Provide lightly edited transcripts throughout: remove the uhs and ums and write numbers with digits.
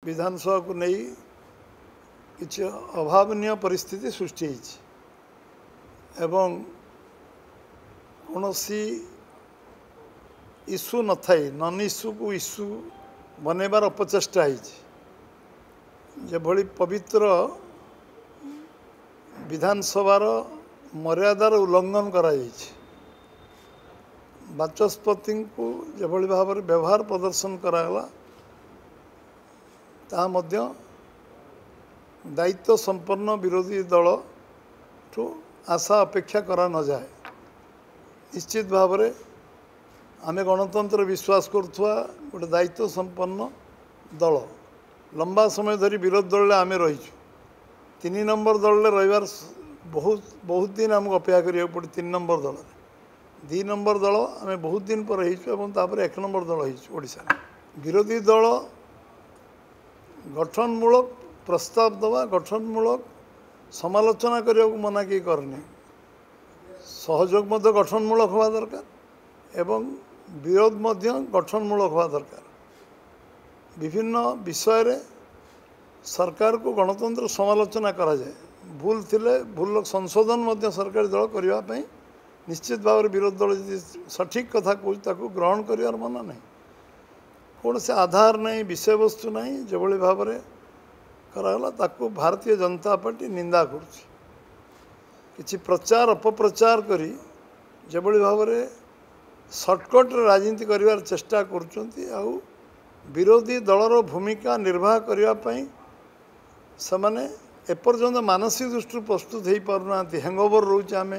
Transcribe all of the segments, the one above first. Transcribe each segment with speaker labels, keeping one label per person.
Speaker 1: विधानसभा को नहीं किसी अभावनीय परिस्थिति सृष्टि एवं कौन सी इश्यू न थाई नन इश्यू को इश्यू बनैबार अपचेष्टा होभली पवित्र विधानसभार मर्यादार उल्लंघन करा बाचस्पति को जभली भाव में व्यवहार प्रदर्शन करागला ताहा दायित्व संपन्न विरोधी दल ठू आशा अपेक्षा करा न जाए। निश्चित भाव में आमे गणतंत्र विश्वास करुवा गोटे दायित्व संपन्न दल लंबा समय धरी विरोधी दल आमे रहीचु 3 नंबर दल रहीबार बहुत दिन आमको अपेक्षा करिया पड़े 3 नंबर दल 2 नंबर दल आमे बहुत दिन पर रहीचु एवं तापर 1 नंबर दल रहीचु ओडिशा विरोधी दल गठनमूलक प्रस्ताव दवा गठनमूलक समालोचना करने को मना किए करने सहयोग मध्य गठनमूलक हवा दरकार एवं विरोध मध्य गठनमूलक हवा दरकार। विभिन्न विषय रे सरकार को गणतंत्र समालोचना करा जाए भूल थिले भूल संशोधन मध्य सरकारी दल करने निश्चित भाव में विरोधी दल जी सठिक कथा कहूँ ग्रहण कर मना नहीं कौन से आधार नहीं विषय वस्तु नहीं जो भाव में कराला ताकू भारतीय जनता पार्टी निंदा करुच्ची किसी प्रचार अपप्रचार करी जो भाव में सर्टकट राजनीति करिवार चेष्टा करुचंती आउ विरोधी दलर भूमिका निर्वाह करने से एपर्यंत मानसिक दृष्टि प्रस्तुत हो पारना हैंगओवर रोचे आम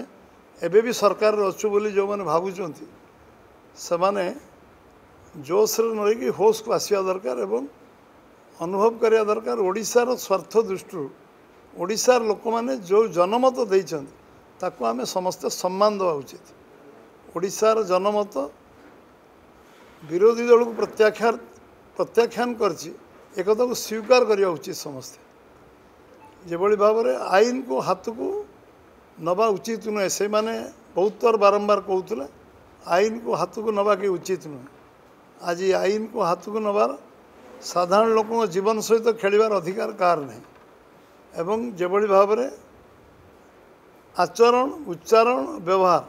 Speaker 1: एबे भी सरकार अच्छु बोली जो मैंने भावुंट से जोश नहीं होश को आसवा दरकार एवं अनुभव करिया दरकार ओडिशार स्वार्थ दृष्टि ओडिशार लोक मैंने जो जनमत देते आम समस्ते सम्मान देवा उचित। ओडिशार जनमत विरोधी दल को प्रत्याख्यान करछि एकथा को स्वीकार करिया उचित समस्ते जेभली भाव में आईन को हाथ को नवा उचित नुहे से माने बहुत थर बारंबार कहते आईन को हाथ को नवा के उचित नुहे आज आईन को हाथ को नबार साधारण लोक जीवन सहित खेलिबार अधिकार कार नहीं एवं जेभली भाव में आचरण उच्चारण व्यवहार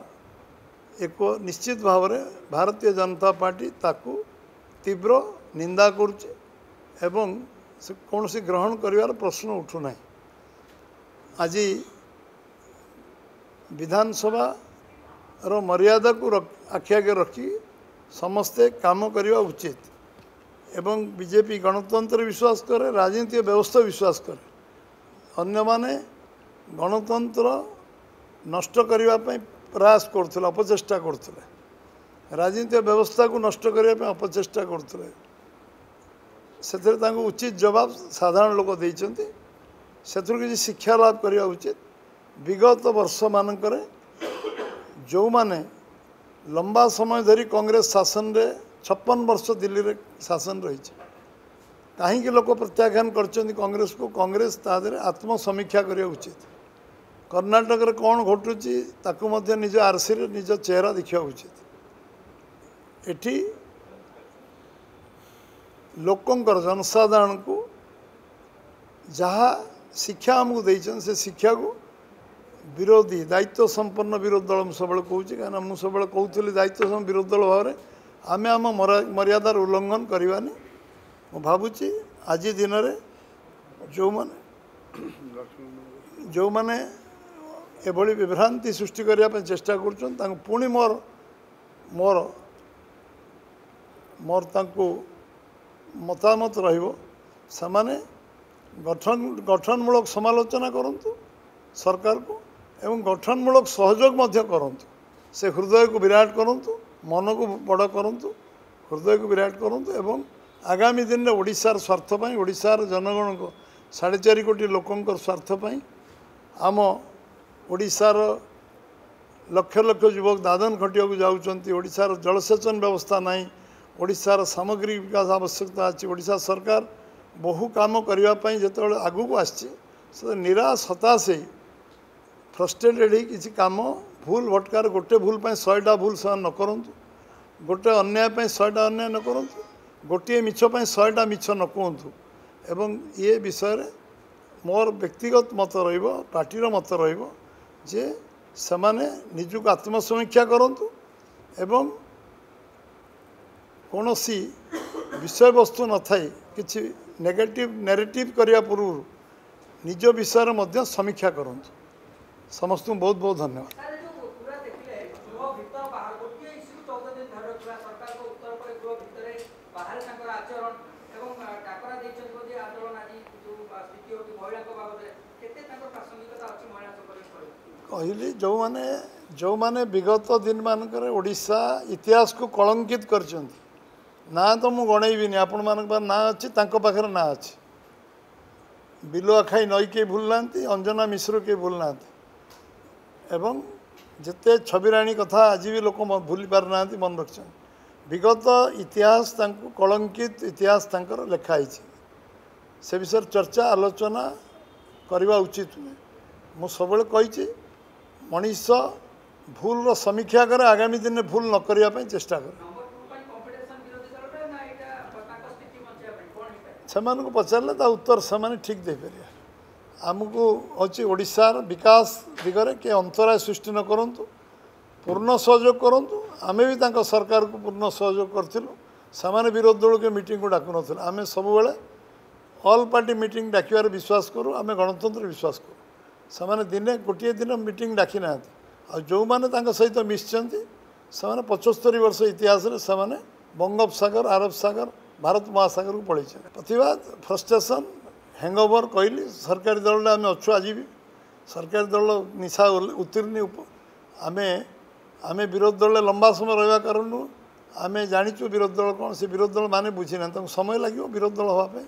Speaker 1: एक निश्चित भाव में भारतीय जनता पार्टी ताकू तीव्र निंदा करुचे एवं से कौन सी ग्रहण करिवार प्रश्न उठुना आज विधानसभा रो मर्यादा को आखि आगे रखी समस्ते काम करवा उचित एवं बीजेपी गणतंत्र विश्वास करे राजनीतिक व्यवस्था विश्वास करे अन्य माने गणतंत्र नष्ट करने प्रयास करते अपचेष्टा करते राजनीतिक व्यवस्था को नष्ट करने अपचेष्टा करते से उचित जवाब साधारण लोक देते से किसी शिक्षा लाभ करने उचित। विगत वर्ष मानक जो माने लंबा समय धरी कांग्रेस शासन रे 56 वर्ष दिल्ली रे शासन रही कहीं लोक प्रत्याख्यान कर कांग्रेस को कांग्रेस तादरे आत्मसमीक्षा करने उचित। कर्नाटक रे कौन घटुची ताकू मध्य निज आरसी रे निज चेहरा देखा उचित। एठी लोकंकर जनसाधारण को जहाँ शिक्षा आमको देचन से शिक्षा को विरोधी दायित्व संपन्न विरोधी दल मुझे सब कहूँ कहीं मुझे सब कहूली दायित्व संपन्न विरोधी दल भाव में आम आम मर्यादार उल्लंघन करवानी मु भावुची आज दिन में जो मैंने एभली विभ्रांति सृष्टि करने चेष्टा कर पुणी मोर मोर मोर मतामत रमाने गठनमूलक समालोचना करंतु सरकार को एवं गठनमूलक सहयोग मध्य करंतु से हृदय को विराट करंतु मन को बड़ करंतु हृदय को विराट करंतु एवं आगामी दिन में ओडिशार स्वार्थ पाई ओडिशार जनगण को 4.5 कोटी लोकंकर स्वार्थ पाई आम ओडिशार लक्ष लक्ष युवक दादन खटिया को जाउचंती ओडिशार जलसेचन व्यवस्था नहीं ओडिशार सामग्रिक विकास आवश्यकता अच्छी ओडिशा सरकार बहु काम करने जो आगू को आसी निराश हताश फ्रस्ट्रेटेड ही किसी काम भूल भटकार गोटे भूल 100टा भूल से न करंतु गोटे अन्याय 100टा अन्याय न करंतु गोटे मिछ 100टा मिछ न कहतु एवं ये विषय मोर व्यक्तिगत मत पार्टीर मत जे सेमाने निजुक आत्मसमीक्षा करंतु एवं कौनसी विषय वस्तु न थाई किछि नेगेटिव नैरेटिव करिया पूर्व निज विषय मध्य समीक्षा करंतु। समस्त बहुत बहुत धन्यवाद। कहली जो माने विगत दिन मानक ओडिशा इतिहास को कलंकित कर ना तो मु गणेबी आपण मान ना अच्छी पाखे ना अच्छी बिलुआ खाई नई के भूल ना अंजना मिश्र के भूल ना एवं जिते छबिराणी कथा आज भी लोक भूली पार ना मन रखते विगत इतिहास कलंकित इतिहास लिखाई से विषय चर्चा आलोचना करवा उचित नुहे। मु सब कही मनीष भूल समीक्षा करे आगामी दिन में भूल न करने चेष्टा करे से पचारे उत्तर से ठीक दे पारे आमको अच्छी ओडिशार विकास दिगरे के अंतराय सृष्टि न करंतु पूर्ण सहयोग करंतु आमे भी तांका सरकार को पूर्ण सहयोग करथिलु सामान्य विरोध दल के मीटिंग को डाकु नथिलु आमे सब बेले ऑल पार्टी मीटिंग डाकिबार विश्वास करूँ आमे गणतंत्र विश्वास करूँ से दिने गोटे दिन मीटिंग डाकी ना जो मैंने सहित मिशिंट से 75 वर्ष इतिहास से बंगोपसागर अरब सागर भारत महासागर को पलि प्रतिवाद फ्रस्ट्रेशन हैंगओवर कहली सरकारी दल आम अच्छु आज भी सरकारी दल निशा उत्तीर्ण आम विरोध दल लंबा समय रहा कारण आम जाचु विरोध दल कौन से विरोध दल माने बुझी ना समय लगे विरोध दल हाँपे